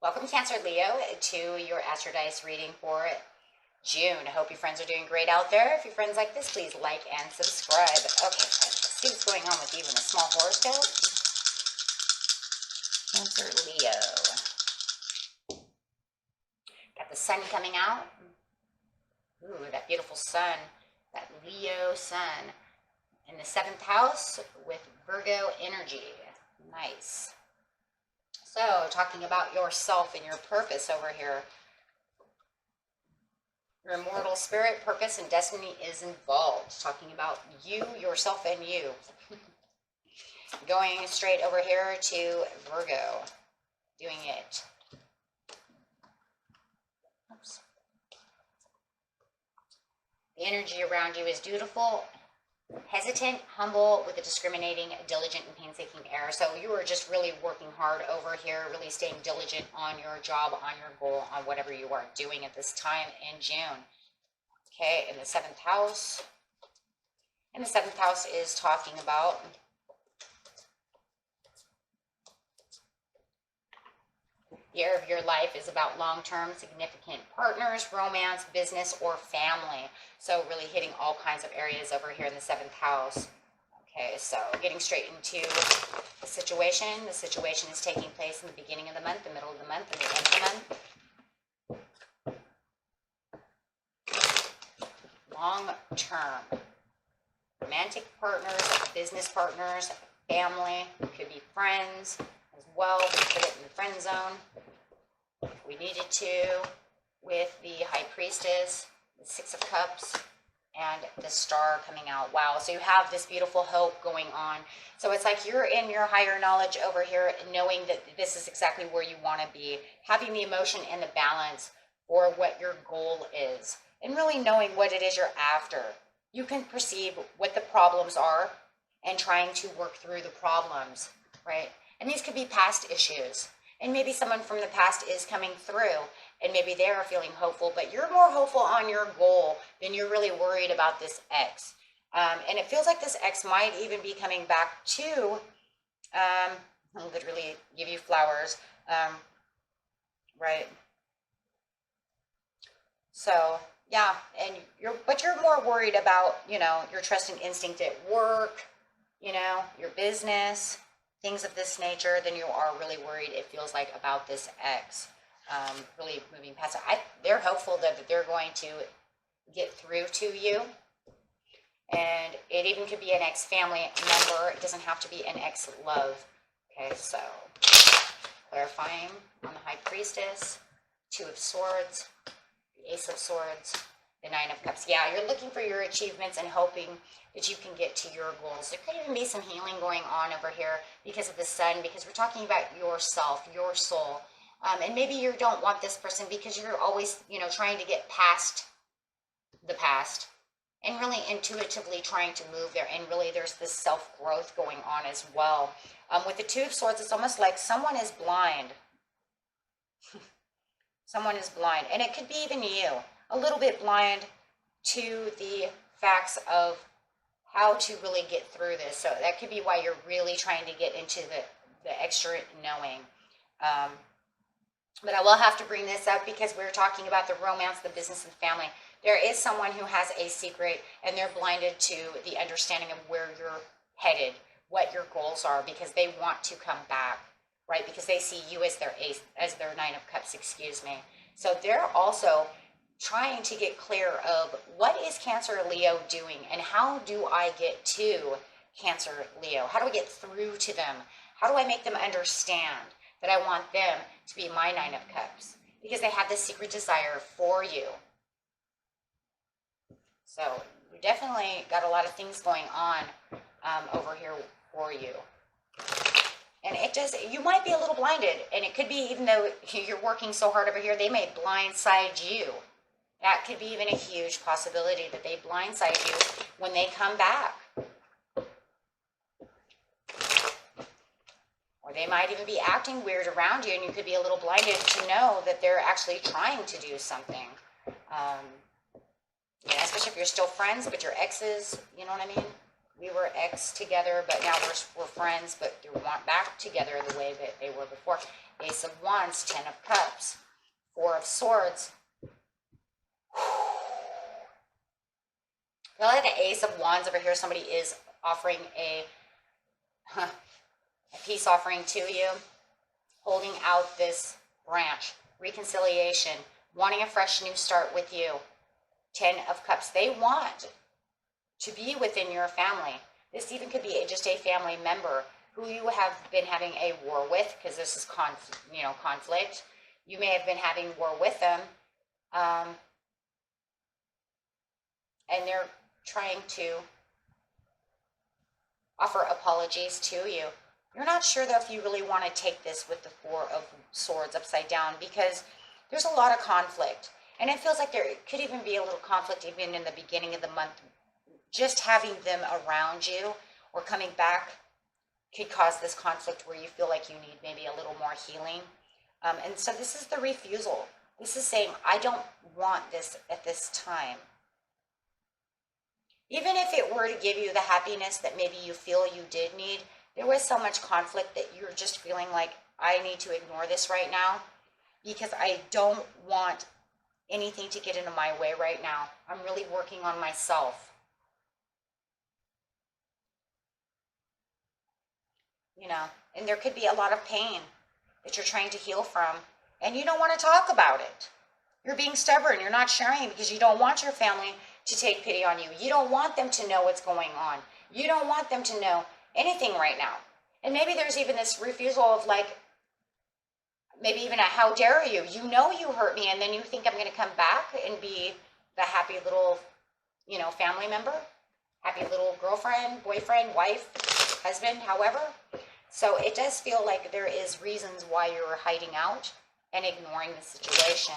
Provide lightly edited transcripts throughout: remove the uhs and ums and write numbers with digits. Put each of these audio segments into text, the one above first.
Welcome, Cancer Leo, to your Astrodice reading for June. I hope your friends are doing great out there. If your friends like this, please like and subscribe. Okay, let's see what's going on with you in a small horoscope. Cancer Leo. Got the sun coming out. Ooh, that beautiful sun. That Leo sun. In the 7th house with Virgo energy. Nice. So, talking about yourself and your purpose over here. Your immortal spirit, purpose, and destiny is involved. Talking about you, yourself, and you. Going straight over here to Virgo. Doing it. Oops. The energy around you is dutiful, hesitant, humble, with a discriminating, diligent, and painstaking air. So you are just really working hard over here, really staying diligent on your job, on your goal, on whatever you are doing at this time in June. Okay, in the 7th house. And the 7th house is talking about the year of your life is about long-term, significant partners, romance, business, or family. So really hitting all kinds of areas over here in the 7th house. Okay, so getting straight into the situation. The situation is taking place in the beginning of the month, the middle of the month, and the end of the month. Long-term. Romantic partners, business partners, family. Could be friends as well. We put it in the friend zone if we needed to, with the High Priestess, the 6 of Cups, and the Star coming out. Wow, so you have this beautiful hope going on. So it's like you're in your higher knowledge over here, knowing that this is exactly where you want to be, having the emotion and the balance for what your goal is, and really knowing what it is you're after. You can perceive what the problems are and trying to work through the problems, right? And these could be past issues. And maybe someone from the past is coming through and maybe they are feeling hopeful, but you're more hopeful on your goal than you're really worried about this ex. And it feels like this ex might even be coming back to literally give you flowers, right? So, yeah, and but you're more worried about, your trust and instinct at work, your business, things of this nature, than you are really worried, it feels like, about this ex. Really moving past it. They're hopeful that they're going to get through to you. And it even could be an ex-family member. It doesn't have to be an ex-love. Okay, so clarifying on the High Priestess, 2 of Swords, the Ace of Swords, the 9 of Cups. Yeah, you're looking for your achievements and hoping that you can get to your goals. There could even be some healing going on over here because of the sun, because we're talking about yourself, your soul. And maybe you don't want this person because you're always, trying to get past the past and really intuitively trying to move there. And really there's this self-growth going on as well. With the 2 of Swords, it's almost like someone is blind. Someone is blind. And it could be even you, a little bit blind to the facts of how to really get through this. So that could be why you're really trying to get into the extra knowing. But I will have to bring this up because we're talking about the romance, the business, and family. There is someone who has a secret and they're blinded to the understanding of where you're headed, what your goals are, because they want to come back, right? Because they see you as their ace, as their 9 of Cups, excuse me. So they're also trying to get clear of what is Cancer Leo doing and how do I get to Cancer Leo? How do I get through to them? How do I make them understand that I want them to be my 9 of Cups? Because they have this secret desire for you. So you definitely got a lot of things going on over here for you. And you might be a little blinded, and it could be, even though you're working so hard over here, they may blindside you. That could be even a huge possibility that they blindside you when they come back. Or they might even be acting weird around you, and you could be a little blinded to know that they're actually trying to do something. Especially if you're still friends, but your exes, you know what I mean? We were ex together, but now we're friends, but they weren't back together the way that they were before. Ace of Wands, 10 of Cups, 4 of Swords. I feel like the Ace of Wands over here, somebody is offering a peace offering to you, holding out this branch, reconciliation, wanting a fresh new start with you. 10 of Cups. They want to be within your family. This even could be just a family member who you have been having a war with, because this is conflict. You may have been having war with them, and they're trying to offer apologies to you. You're not sure, though, if you really want to take this with the 4 of Swords upside down, because there's a lot of conflict. And it feels like there could even be a little conflict even in the beginning of the month. Just having them around you or coming back could cause this conflict where you feel like you need maybe a little more healing. And so this is the refusal. This is saying, I don't want this at this time. Even if it were to give you the happiness that maybe you feel you did need, there was so much conflict that you're just feeling like, I need to ignore this right now because I don't want anything to get into my way right now. I'm really working on myself. You know, and there could be a lot of pain that you're trying to heal from, and you don't want to talk about it. You're being stubborn. You're not sharing because you don't want your family to take pity on you. You don't want them to know what's going on. You don't want them to know anything right now. And maybe there's even this refusal of like, maybe even a how dare you? You know you hurt me, and then you think I'm going to come back and be the happy little, family member, happy little girlfriend, boyfriend, wife, husband, however. So it does feel like there is reasons why you're hiding out and ignoring the situation.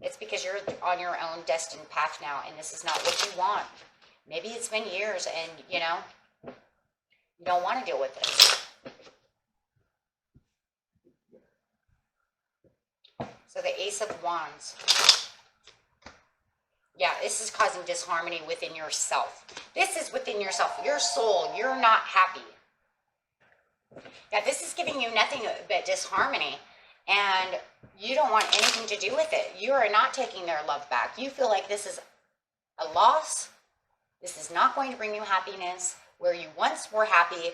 It's because you're on your own destined path now, and this is not what you want. Maybe it's been years and, you don't want to deal with this. So the Ace of Wands. Yeah, this is causing disharmony within yourself. This is within yourself, your soul. You're not happy. Yeah, this is giving you nothing but disharmony, and you don't want anything to do with it. You are not taking their love back. You feel like this is a loss. This is not going to bring you happiness. Where you once were happy,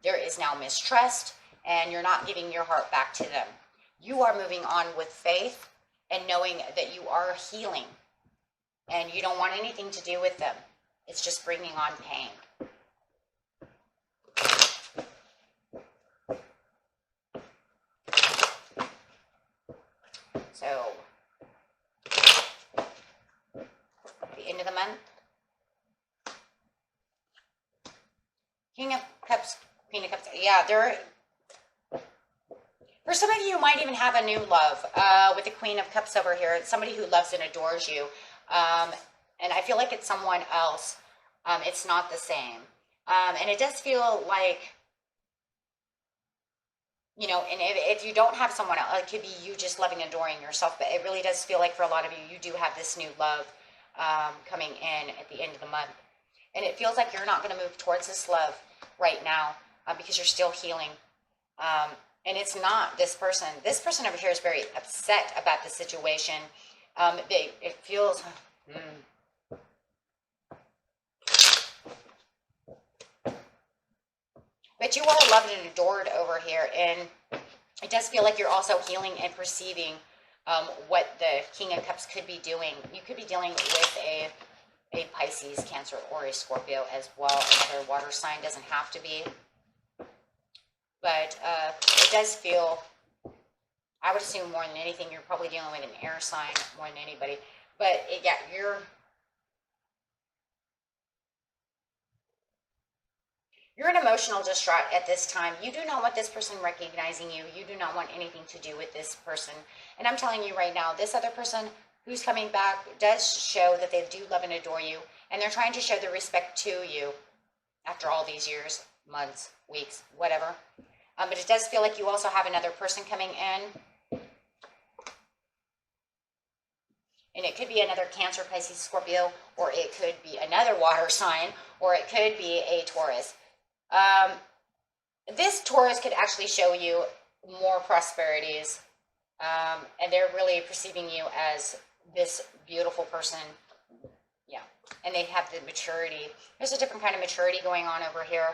there is now mistrust, and you're not giving your heart back to them. You are moving on with faith and knowing that you are healing, and you don't want anything to do with them. It's just bringing on pain. So, the end of the month. King of Cups, Queen of Cups. Yeah, for some of you might even have a new love with the Queen of Cups over here. It's somebody who loves and adores you. And I feel like it's someone else. It's not the same. And it does feel like, and if you don't have someone else, it could be you just loving and adoring yourself. But it really does feel like for a lot of you, you do have this new love coming in at the end of the month. And it feels like you're not going to move towards this love right now because you're still healing. And it's not this person. This person over here is very upset about the situation. It feels... But you are loved and adored over here. And it does feel like you're also healing and perceiving what the King of Cups could be doing. You could be dealing with a Pisces, Cancer, or a Scorpio as well. Another water sign, doesn't have to be. But it does feel, I would assume more than anything, you're probably dealing with an air sign more than anybody. But you're an emotional distraught at this time. You do not want this person recognizing you. You do not want anything to do with this person. And I'm telling you right now, this other person who's coming back does show that they do love and adore you. And they're trying to show their respect to you after all these years, months, weeks, whatever. But it does feel like you also have another person coming in. And it could be another Cancer, Pisces, Scorpio, or it could be another water sign, or it could be a Taurus. This Taurus could actually show you more prosperities, and they're really perceiving you as this beautiful person. Yeah, and they have the maturity. There's a different kind of maturity going on over here.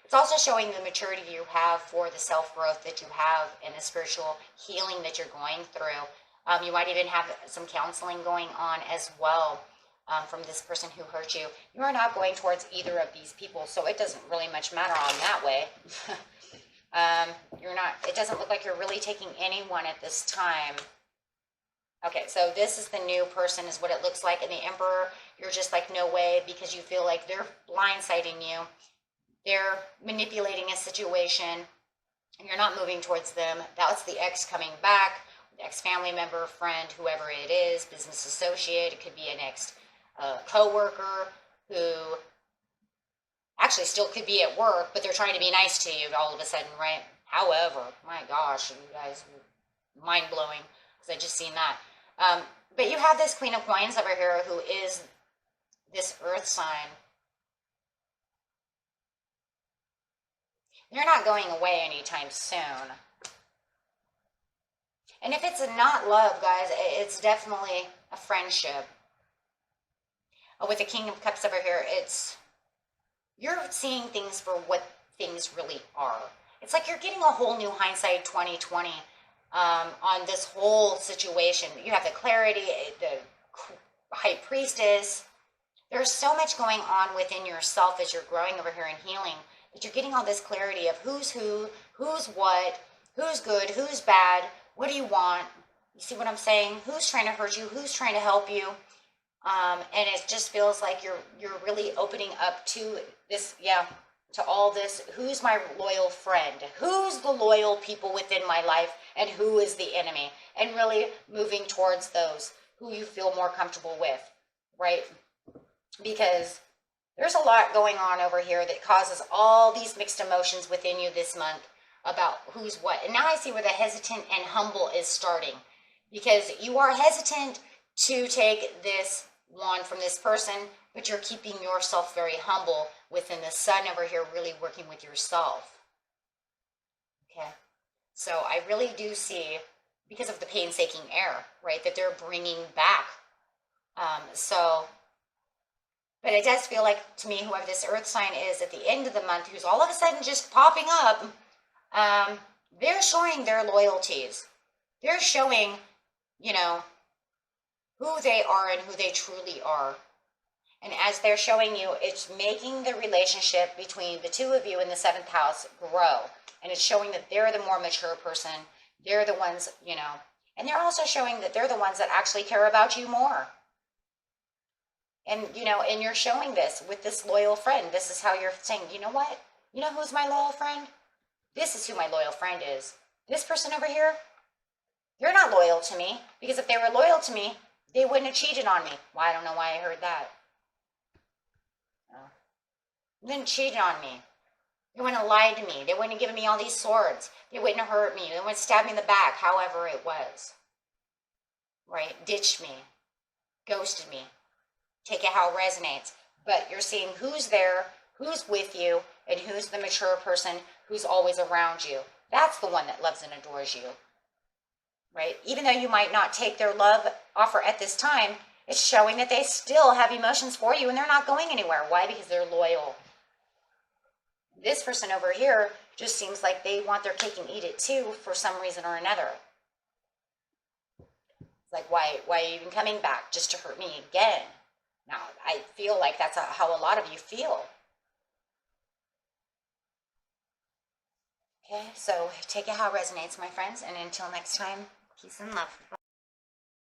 It's also showing the maturity you have for the self-growth that you have and the spiritual healing that you're going through. You might even have some counseling going on as well from this person who hurt you. You are not going towards either of these people, so it doesn't really much matter on that way. You're not, it doesn't look like you're really taking anyone at this time. Okay, so this is the new person is what it looks like. And the Emperor, you're just like, no way, because you feel like they're blindsiding you. They're manipulating a situation, and you're not moving towards them. That's the ex coming back, ex-family member, friend, whoever it is, business associate. It could be an ex co-worker who actually still could be at work, but they're trying to be nice to you all of a sudden, right? However, my gosh, you guys, mind-blowing, because I just seen that. But you have this Queen of Coins over here who is this earth sign. They're not going away anytime soon. And if it's not love, guys, it's definitely a friendship. With the King of Cups over here, you're seeing things for what things really are. It's like you're getting a whole new hindsight 2020 on this whole situation. You have the clarity, the High Priestess. There's so much going on within yourself as you're growing over here and healing, that you're getting all this clarity of who's who, who's what, who's good, who's bad, what do you want? You see what I'm saying? Who's trying to hurt you? Who's trying to help you? And it just feels like you're really opening up to this, to all this. Who's my loyal friend? Who's the loyal people within my life? And who is the enemy? And really moving towards those who you feel more comfortable with, right? Because there's a lot going on over here that causes all these mixed emotions within you this month about who's what. And now I see where the hesitant and humble is starting, because you are hesitant to take this one from this person, but you're keeping yourself very humble within the Sun over here, really working with yourself. Okay, so I really do see, because of the painstaking air, right, that they're bringing back. But it does feel like, to me, whoever this earth sign is at the end of the month, who's all of a sudden just popping up, they're showing their loyalties. They're showing, who they are and who they truly are. And as they're showing you, it's making the relationship between the two of you in the 7th house grow. And it's showing that they're the more mature person. They're the ones, and they're also showing that they're the ones that actually care about you more. And, and you're showing this with this loyal friend. This is how you're saying, you know what? You know who's my loyal friend? This is who my loyal friend is. This person over here, they're not loyal to me. Because if they were loyal to me, they wouldn't have cheated on me. Well, I don't know why I heard that. They didn't cheat on me. They wouldn't have lied to me. They wouldn't have given me all these swords. They wouldn't have hurt me. They wouldn't have stabbed me in the back, however it was. Right? Ditched me. Ghosted me. Take it how it resonates. But you're seeing who's there, who's with you, and who's the mature person who's always around you. That's the one that loves and adores you. Right? Even though you might not take their love offer at this time, it's showing that they still have emotions for you and they're not going anywhere. Why? Because they're loyal. This person over here just seems like they want their cake and eat it too for some reason or another. It's like, why are you even coming back? Just to hurt me again? Now, I feel like that's how a lot of you feel. Okay, so take it how it resonates, my friends. And until next time, peace and love.